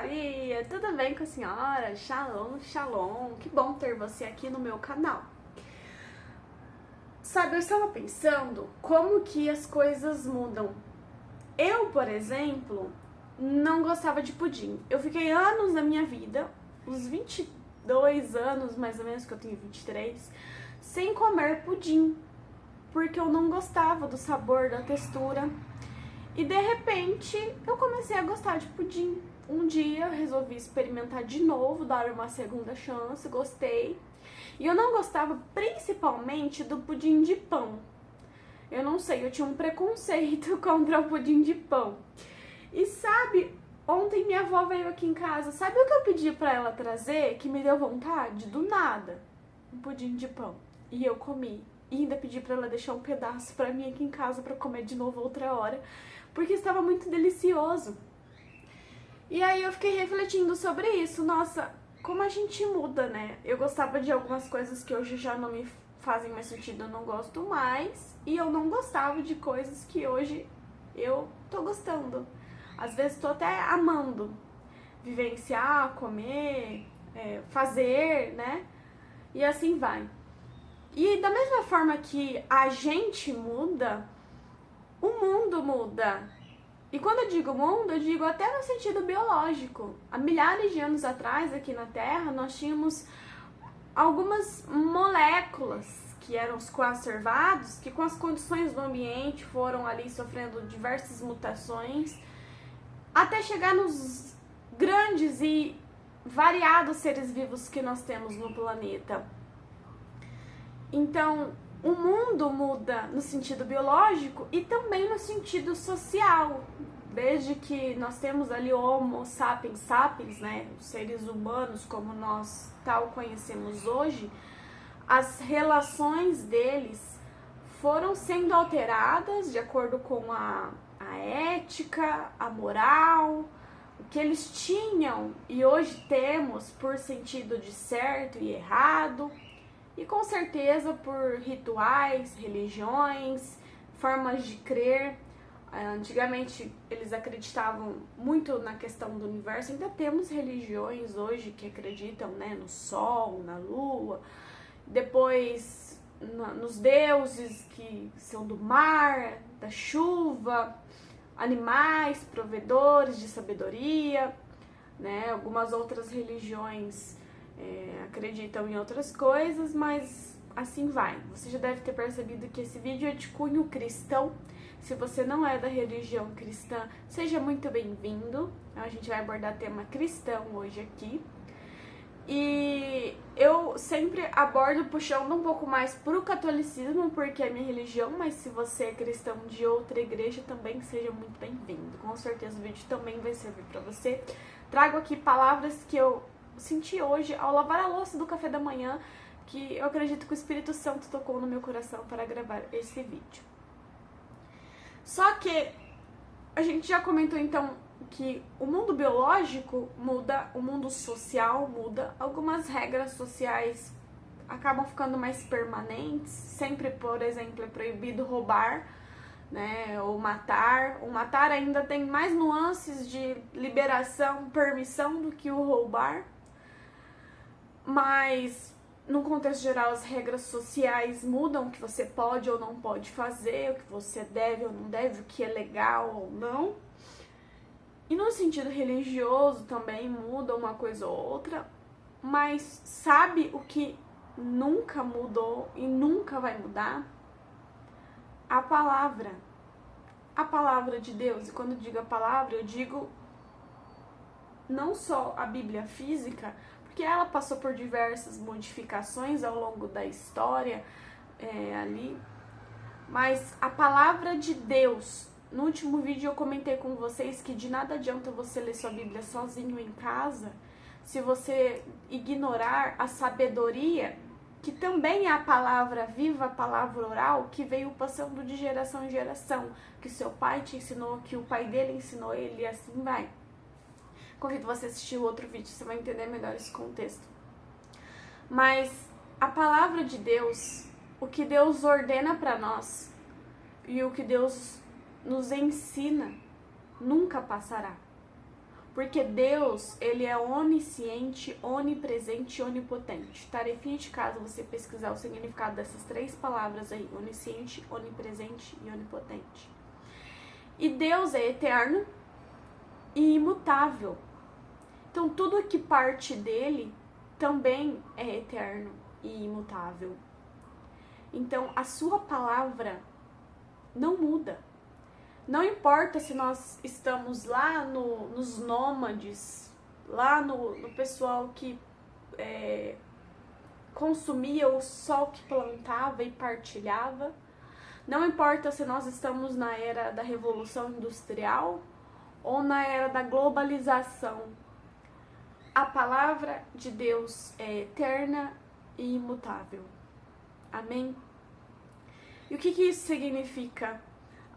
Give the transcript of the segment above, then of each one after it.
Maria, tudo bem com a senhora? Shalom, shalom, que bom ter você aqui no meu canal. Sabe, eu estava pensando como que as coisas mudam. Eu, por exemplo, não gostava de pudim. Eu fiquei anos da minha vida, uns 22 anos mais ou menos, que eu tenho 23, sem comer pudim, porque eu não gostava do sabor, da textura. E de repente eu comecei a gostar de pudim. Um dia eu resolvi experimentar de novo, dar uma segunda chance, gostei. E eu não gostava principalmente do pudim de pão. Eu não sei, eu tinha um preconceito contra o pudim de pão. E sabe, ontem minha avó veio aqui em casa, sabe o que eu pedi pra ela trazer, que me deu vontade? Do nada, um pudim de pão. E eu comi. E ainda pedi pra ela deixar um pedaço pra mim aqui em casa pra comer de novo outra hora, porque estava muito delicioso. E aí eu fiquei refletindo sobre isso. Nossa, como a gente muda, né? Eu gostava de algumas coisas que hoje já não me fazem mais sentido, eu não gosto mais. E eu não gostava de coisas que hoje eu tô gostando. Às vezes tô até amando vivenciar, comer, fazer, né? E assim vai. E da mesma forma que a gente muda, o mundo muda. E quando eu digo mundo, eu digo até no sentido biológico. Há milhares de anos atrás, aqui na Terra, nós tínhamos algumas moléculas que eram os conservados, que com as condições do ambiente foram ali sofrendo diversas mutações, até chegar nos grandes e variados seres vivos que nós temos no planeta. Então, o mundo muda no sentido biológico e também no sentido social. Desde que nós temos ali o Homo sapiens sapiens, né, os seres humanos como nós tal conhecemos hoje, as relações deles foram sendo alteradas de acordo com a ética, a moral, o que eles tinham e hoje temos por sentido de certo e errado. E com certeza por rituais, religiões, formas de crer. Antigamente eles acreditavam muito na questão do universo. Ainda temos religiões hoje que acreditam, né, no sol, na lua. Depois nos deuses que são do mar, da chuva, animais, provedores de sabedoria, né? Algumas outras religiões acreditam em outras coisas, mas assim vai. Você já deve ter percebido que esse vídeo é de cunho cristão. Se você não é da religião cristã, seja muito bem-vindo. A gente vai abordar tema cristão hoje aqui. E eu sempre abordo puxando um pouco mais pro catolicismo, porque é minha religião, mas se você é cristão de outra igreja, também seja muito bem-vindo. Com certeza o vídeo também vai servir para você. Trago aqui palavras que eu senti hoje ao lavar a louça do café da manhã, que eu acredito que o Espírito Santo tocou no meu coração para gravar esse vídeo. Só que a gente já comentou então que o mundo biológico muda, o mundo social muda, algumas regras sociais acabam ficando mais permanentes. Sempre, por exemplo, é proibido roubar, né, ou matar. O matar ainda tem mais nuances de liberação, permissão do que o roubar. Mas, no contexto geral, as regras sociais mudam, o que você pode ou não pode fazer, o que você deve ou não deve, o que é legal ou não. E no sentido religioso também muda uma coisa ou outra, mas sabe o que nunca mudou e nunca vai mudar? A palavra. A palavra de Deus. E quando eu digo a palavra, eu digo não só a Bíblia física, porque ela passou por diversas modificações ao longo da história ali, mas a palavra de Deus. No último vídeo eu comentei com vocês que de nada adianta você ler sua Bíblia sozinho em casa se você ignorar a sabedoria, que também é a palavra viva, a palavra oral, que veio passando de geração em geração, que seu pai te ensinou, que o pai dele ensinou ele, e assim vai. Convido você a assistir o outro vídeo, você vai entender melhor esse contexto. Mas a palavra de Deus, o que Deus ordena para nós e o que Deus nos ensina, nunca passará. Porque Deus, ele é onisciente, onipresente e onipotente. Tarefinha de casa, você pesquisar o significado dessas 3 palavras aí, onisciente, onipresente e onipotente. E Deus é eterno e imutável. Então, tudo que parte dele também é eterno e imutável. Então, a sua palavra não muda. Não importa se nós estamos lá nos nômades, lá no pessoal que consumia o sol que plantava e partilhava. Não importa se nós estamos na era da Revolução Industrial ou na era da globalização. A palavra de Deus é eterna e imutável. Amém? E o que isso significa?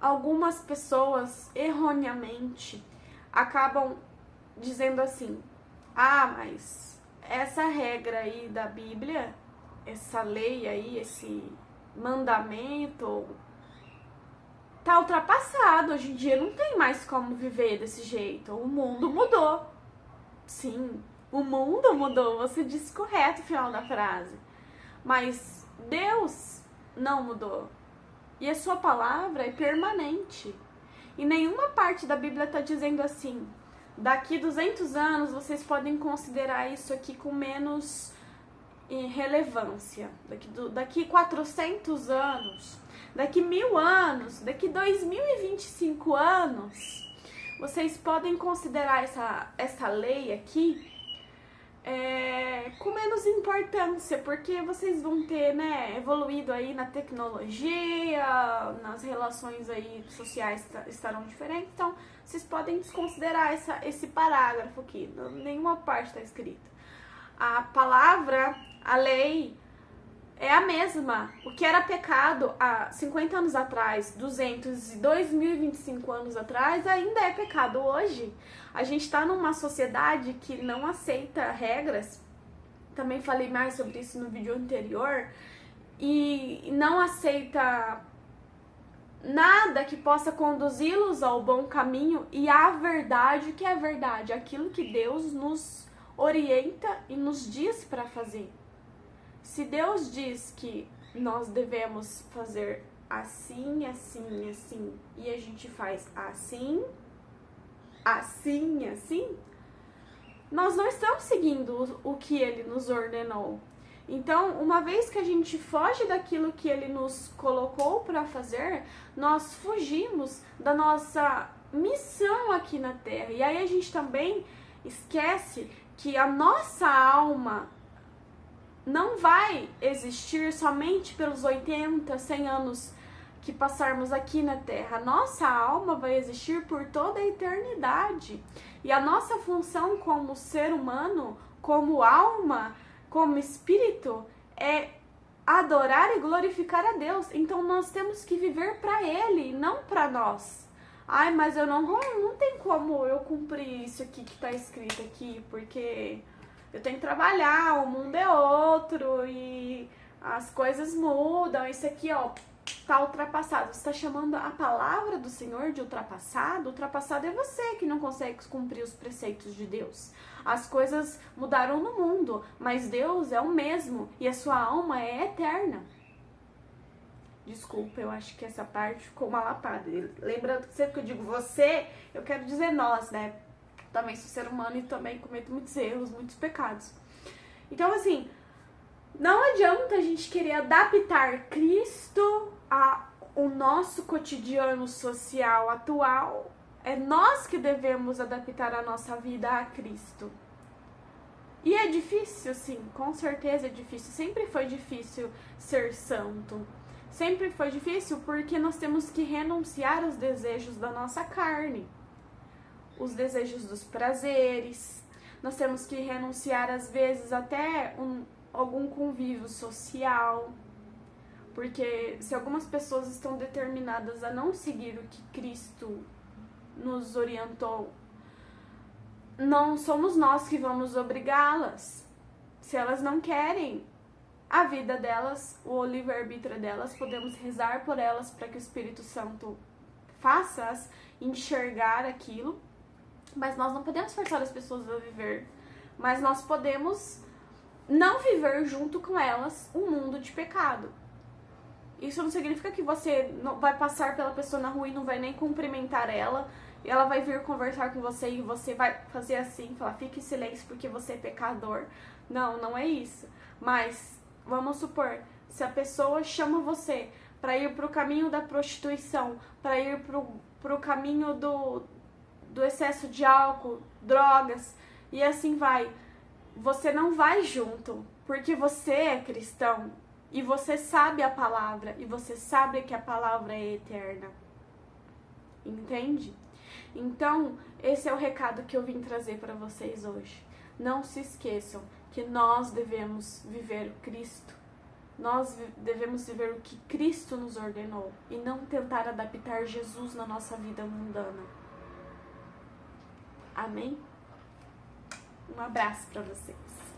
Algumas pessoas, erroneamente, acabam dizendo assim: ah, mas essa regra aí da Bíblia, essa lei aí, esse mandamento, tá ultrapassado. Hoje em dia não tem mais como viver desse jeito. O mundo mudou. Sim, o mundo mudou. Você disse correto no final da frase. Mas Deus não mudou. E a sua palavra é permanente. E nenhuma parte da Bíblia está dizendo assim: daqui 200 anos vocês podem considerar isso aqui com menos relevância. Daqui 400 anos, daqui 1000 anos, daqui 2025 anos, vocês podem considerar essa lei aqui com menos importância, porque vocês vão ter, evoluído aí na tecnologia, nas relações aí sociais estarão diferentes, então vocês podem desconsiderar esse parágrafo aqui, nenhuma parte está escrita. A palavra, a lei, é a mesma. O que era pecado há 50 anos atrás, 200 e 2025 anos atrás, ainda é pecado hoje. A gente está numa sociedade que não aceita regras. Também falei mais sobre isso no vídeo anterior. E não aceita nada que possa conduzi-los ao bom caminho e à verdade. O que é verdade? Aquilo que Deus nos orienta e nos diz para fazer. Se Deus diz que nós devemos fazer assim, assim, assim, e a gente faz assim, assim, assim, nós não estamos seguindo o que Ele nos ordenou. Então, uma vez que a gente foge daquilo que Ele nos colocou para fazer, nós fugimos da nossa missão aqui na Terra. E aí a gente também esquece que a nossa alma não vai existir somente pelos 80, 100 anos que passarmos aqui na Terra. A nossa alma vai existir por toda a eternidade. E a nossa função como ser humano, como alma, como espírito, é adorar e glorificar a Deus. Então nós temos que viver para Ele, não para nós. Ai, mas eu não tem como eu cumprir isso aqui que está escrito aqui, porque eu tenho que trabalhar, o mundo é outro e as coisas mudam. Isso aqui, ó, tá ultrapassado. Você tá chamando a palavra do Senhor de ultrapassado? Ultrapassado é você que não consegue cumprir os preceitos de Deus. As coisas mudaram no mundo, mas Deus é o mesmo e a sua alma é eterna. Desculpa, eu acho que essa parte ficou mal lapada. Lembrando que sempre que eu digo você, eu quero dizer nós, né? Também sou ser humano e também cometo muitos erros, muitos pecados. Então, assim, não adianta a gente querer adaptar Cristo ao nosso cotidiano social atual. É nós que devemos adaptar a nossa vida a Cristo. E é difícil, sim, com certeza é difícil. Sempre foi difícil ser santo. Sempre foi difícil porque nós temos que renunciar aos desejos da nossa carne. Os desejos dos prazeres, nós temos que renunciar às vezes até algum convívio social, porque se algumas pessoas estão determinadas a não seguir o que Cristo nos orientou, não somos nós que vamos obrigá-las. Se elas não querem a vida delas, o livre-arbítrio delas, podemos rezar por elas para que o Espírito Santo faça-as enxergar aquilo Mas nós não podemos forçar as pessoas a viver. Mas nós podemos não viver junto com elas um mundo de pecado. Isso não significa que você não vai passar pela pessoa na rua e não vai nem cumprimentar ela. E ela vai vir conversar com você e você vai fazer assim, falar, fique em silêncio porque você é pecador. Não, não é isso. Mas, vamos supor, se a pessoa chama você para ir pro caminho da prostituição, para ir pro caminho do excesso de álcool, drogas, e assim vai. Você não vai junto, porque você é cristão. E você sabe a palavra, e você sabe que a palavra é eterna. Entende? Então, esse é o recado que eu vim trazer para vocês hoje. Não se esqueçam que nós devemos viver o Cristo. Nós devemos viver o que Cristo nos ordenou e não tentar adaptar Jesus na nossa vida mundana. Amém? Um abraço para vocês.